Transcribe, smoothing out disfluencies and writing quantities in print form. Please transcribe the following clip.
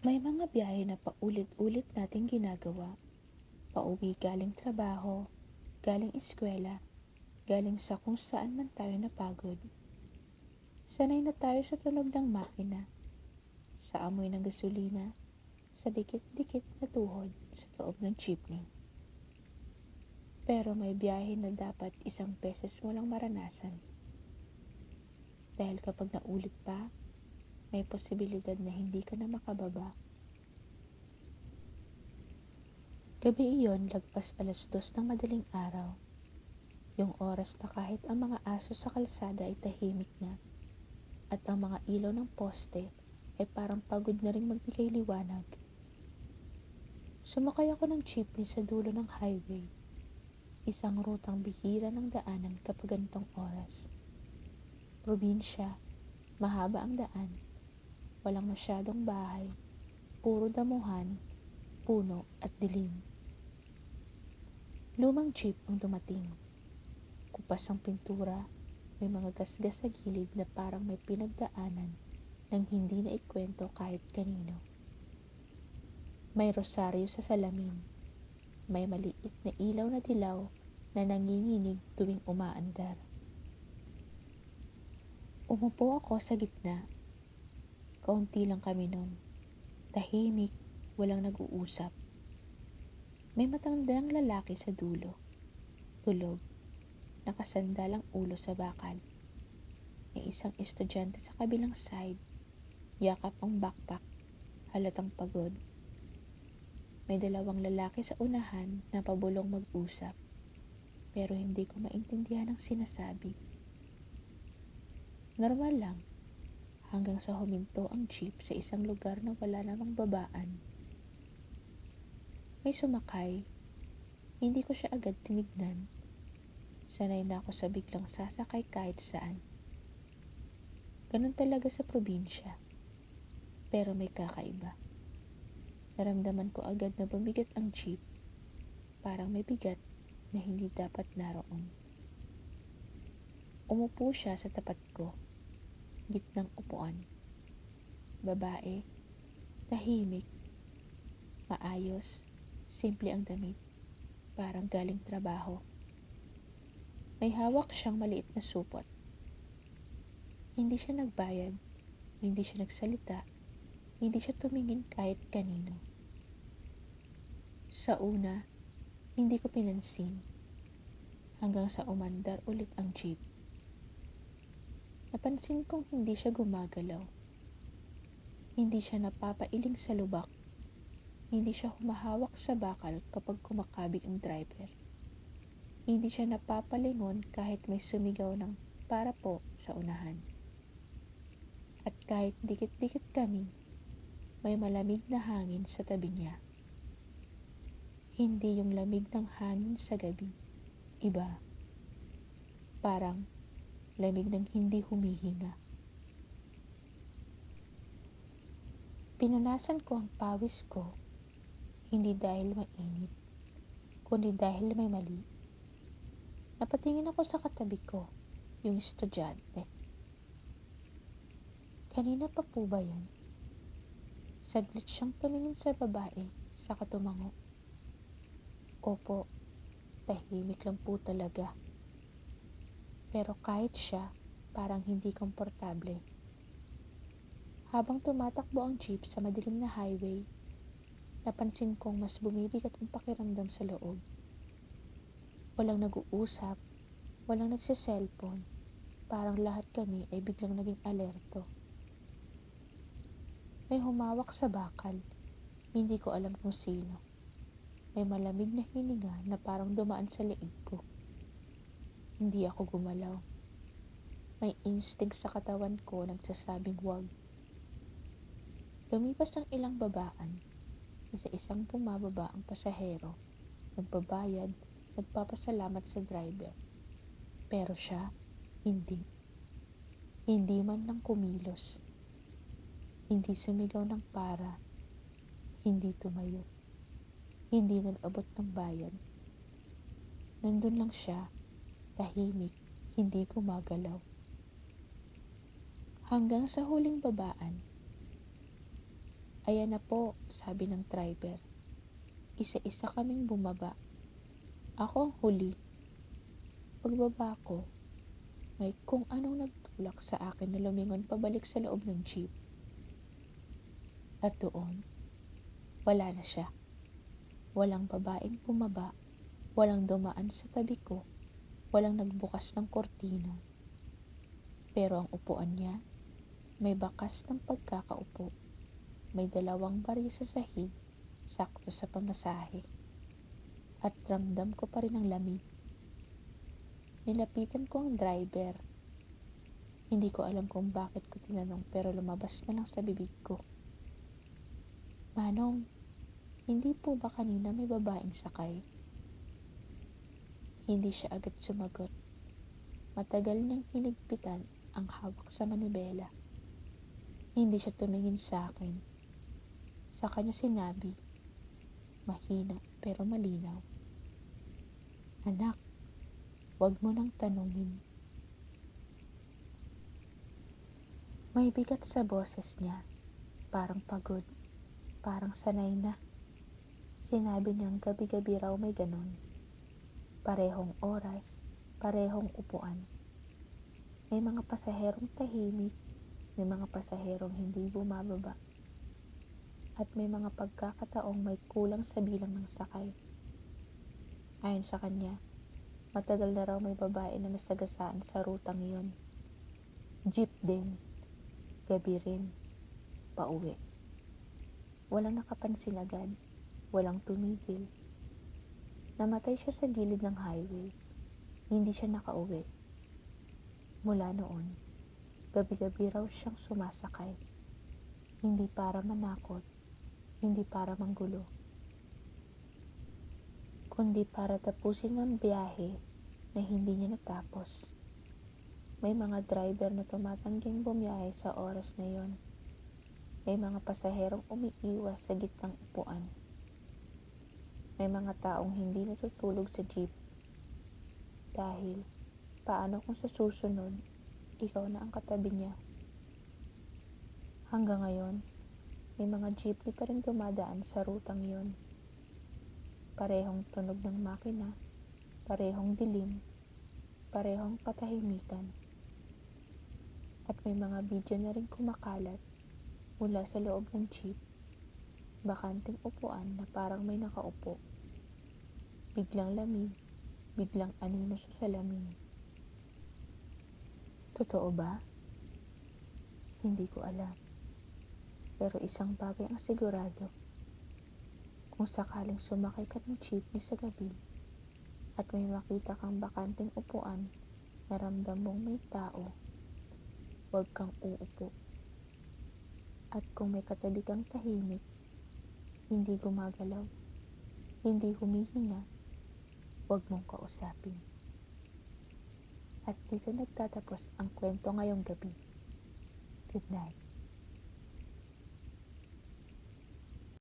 May mga biyahe na paulit-ulit nating ginagawa. Pauwi galing trabaho, galing eskwela, galing sa kung saan man tayo napagod. Sanay na tayo sa tunog ng makina, sa amoy ng gasolina, sa dikit-dikit na tuhod sa loob ng jeepney. Pero may biyahe na dapat isang beses mo lang maranasan. Dahil kapag naulit pa, may posibilidad na hindi ka na makababa. Gabi iyon, lagpas 2:00 ng madaling araw. Yung oras na kahit ang mga aso sa kalsada ay tahimik na at ang mga ilaw ng poste ay parang pagod na ring magbigay liwanag. Sumakay ako ng jeepney sa dulo ng highway, isang rutang bihira ng daanan kapag ganitong oras. Probinsya, mahaba ang daan, walang masyadong bahay, puro damuhan, puno at dilim. Lumang jeep ang dumating. Kupas ang pintura, may mga gasgas sa gilid na parang may pinagdaanan nang hindi na ikwento kahit kanino. May rosaryo sa salamin, may maliit na ilaw na dilaw na nanginginig tuwing umaandar. Umupo ako sa gitna. Kaunti lang kami nun. Tahimik, walang nag-uusap. May matandang lalaki sa dulo. Tulog. Nakasandal ang ulo sa bakal. May isang estudyante sa kabilang side. Yakap ang backpack. Halatang pagod. May dalawang lalaki sa unahan na pabulong mag-usap. Pero hindi ko maintindihan ang sinasabi. Normal lang. Hanggang sa huminto ang jeep sa isang lugar na wala namang babaan. May sumakay. Hindi ko siya agad tinignan. Sanay na ako sa biglang sasakay kahit saan. Ganun talaga sa probinsya. Pero may kakaiba. Naramdaman ko agad na bumigat ang jeep. Parang may bigat na hindi dapat naroon. Umupo siya sa tapat ko. Gitnang upuan. Babae. Tahimik. Maayos. Simple ang damit. Parang galing trabaho. May hawak siyang maliit na supot. Hindi siya nagbayad. Hindi siya nagsalita. Hindi siya tumingin kahit kanino. Sa una, hindi ko pinansin. Hanggang sa umandar ulit ang jeep. Napansin kong hindi siya gumagalaw. Hindi siya napapailing sa lubak. Hindi siya humahawak sa bakal kapag kumakabig ang driver. Hindi siya napapalingon kahit may sumigaw ng para po sa unahan. At kahit dikit-dikit kami, may malamig na hangin sa tabi niya. Hindi yung lamig ng hangin sa gabi. Iba. Parang lamig ng hindi humihinga. Pinunasan ko ang pawis ko. Hindi dahil mainit, kundi dahil may mali. Napatingin ako sa katabi ko, yung estudyante. Kanina pa po ba yan? Saglit siyang tumingin sa babae, saka tumango. Opo, tahimik lang po talaga. Pero kahit siya, parang hindi komportable. Habang tumatakbo ang jeep sa madilim na highway, napansin kong mas bumibigat ang pakiramdam sa loob. Walang nag-uusap, walang nagsiselfon, parang lahat kami ay biglang naging alerto. May humawak sa bakal, hindi ko alam kung sino. May malamig na hininga na parang dumaan sa leeg ko. Hindi ako gumalaw. May instinct sa katawan ko nagsasabing wag. Lumipas ang ilang babaan. Isa-isang bumababa ang pasahero, nagbabayad, nagpapasalamat sa driver. Pero siya, hindi. Hindi man lang kumilos. Hindi sumigaw ng para. Hindi tumayo. Hindi nag-abot ng bayad. Nandun lang siya, tahimik, hindi gumagalaw. Hanggang sa huling babaan, Ayan na po, sabi ng driver. Isa-isa kaming bumaba. Ako ang huli. Pagbaba ko, may kung anong nagtulak sa akin na lumingon pabalik sa loob ng jeep. At doon, wala na siya. Walang babaeng bumaba, walang dumaan sa tabi ko, walang nagbukas ng kortina. Pero ang upuan niya, may bakas ng pagkakaupo. May 2 baril sa sahig, sakto sa pamasahe. At ramdam ko pa rin ang lamig. Nilapitan ko ang driver. Hindi ko alam kung bakit ko tinanong pero lumabas na lang sa bibig ko. Manong, hindi po ba kanina may babaeng sakay? Hindi siya agad sumagot. Matagal niyang hinigpitan ang hawak sa manibela. Hindi siya tumingin sa akin. Sa kanya sinabi, mahina pero malinaw. Anak, wag mo nang tanungin. May bigat sa boses niya, parang pagod, parang sanay na. Sinabi niyang gabi-gabi raw may ganon. Parehong oras, parehong upuan. May mga pasaherong tahimik, may mga pasaherong hindi bumababa. At may mga pagkakataong may kulang sa bilang ng sakay. Ayon sa kanya, matagal na raw may babae na nasagasaan sa rutang iyon. Jeep din. Gabi rin. Pauwi. Walang nakapansin agad. Walang tumigil. Namatay siya sa gilid ng highway. Hindi siya nakauwi. Mula noon, gabi-gabi raw siyang sumasakay. Hindi para manakot, hindi para manggulo, kundi para tapusin ang biyahe na hindi niya natapos. May mga driver na tumatangging bumiyahe sa oras na yon. May mga pasaherong umiiwas sa gitnang upuan. May mga taong hindi natutulog sa jeep. Dahil, paano kung sa susunod, ikaw na ang katabi niya? Hanggang ngayon, may mga jeepney pa rin dumadaan sa rutang yon. Parehong tunog ng makina, parehong dilim, parehong katahimikan. At may mga video na rin kumakalat mula sa loob ng jeep, bakanting upuan na parang may nakaupo. Biglang lamig, biglang anino sa salamin. Totoo ba? Hindi ko alam. Pero isang bagay ang sigurado. Kung sakaling sumakay ka ng jeepney sa gabi at may makita kang bakanting upuan na ramdam mong may tao, huwag kang uupo. At kung may katabi kang tahimik, hindi gumagalaw, hindi humihinga, huwag mong kausapin. At dito nagtatapos ang kwento ngayong gabi. Good night.